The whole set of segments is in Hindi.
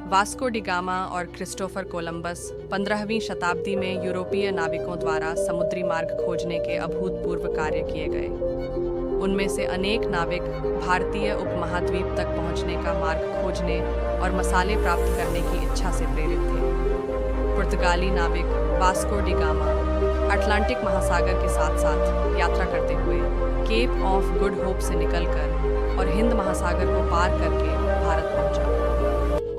वास्को डी गामा और क्रिस्टोफर कोलंबस 15वीं शताब्दी में यूरोपीय नाविकों द्वारा समुद्री मार्ग खोजने के अभूतपूर्व कार्य किए गए। उनमें से अनेक नाविक भारतीय उपमहाद्वीप तक पहुंचने का मार्ग खोजने और मसाले प्राप्त करने की इच्छा से प्रेरित थे। पुर्तगाली नाविक वास्को डी गामा अटलांटिक महासागर के साथ साथ यात्रा करते हुए केप ऑफ गुड होप से निकलकर और हिंद महासागर को पार करके भारत पहुंचा।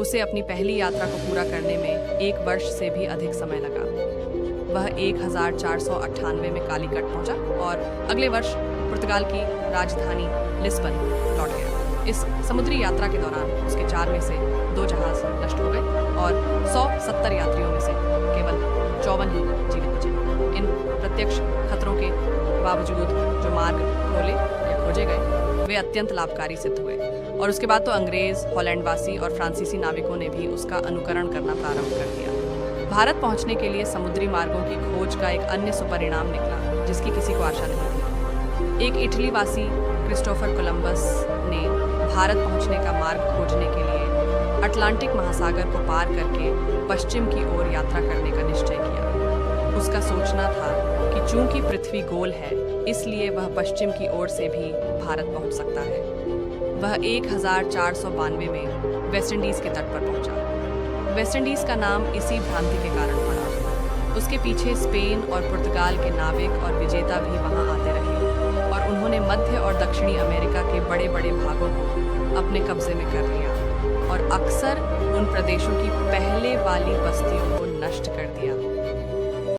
उसे अपनी पहली यात्रा को पूरा करने में 1 वर्ष से भी अधिक समय लगा। वह 1498 में कालीकट पहुंचा और अगले वर्ष पुर्तगाल की राजधानी लिस्बन लौट गया। इस समुद्री यात्रा के दौरान उसके 4 में से 2 जहाज नष्ट हो गए और 170 यात्रियों में से केवल 54 ही जीवित बचे। इन प्रत्यक्ष खतरों के बावजूद जो मार्ग खोले या खोजे गए वे अत्यंत लाभकारी सिद्ध हुए और उसके बाद तो अंग्रेज, हॉलैंडवासी और फ्रांसीसी नाविकों ने भी उसका अनुकरण करना प्रारंभ कर दिया। भारत पहुंचने के लिए समुद्री मार्गों की खोज का एक अन्य सुपरिणाम निकला जिसकी किसी को आशा नहीं थी। एक इटली वासी क्रिस्टोफर कोलंबस ने भारत पहुंचने का मार्ग खोजने के लिए अटलांटिक महासागर को पार करके पश्चिम की ओर यात्रा करने का निश्चय किया। उसका सोचना था कि चूंकि पृथ्वी गोल है इसलिए वह पश्चिम की ओर से भी भारत पहुंच सकता है। वह 1492 में वेस्ट इंडीज के तट पर पहुंचा। वेस्ट इंडीज का नाम इसी भ्रांति के कारण पड़ा। उसके पीछे स्पेन और पुर्तगाल के नाविक और विजेता भी वहां आते रहे और उन्होंने मध्य और दक्षिणी अमेरिका के बड़े बड़े भागों को अपने कब्जे में कर लिया और अक्सर उन प्रदेशों की पहले वाली बस्तियों को नष्ट कर दिया।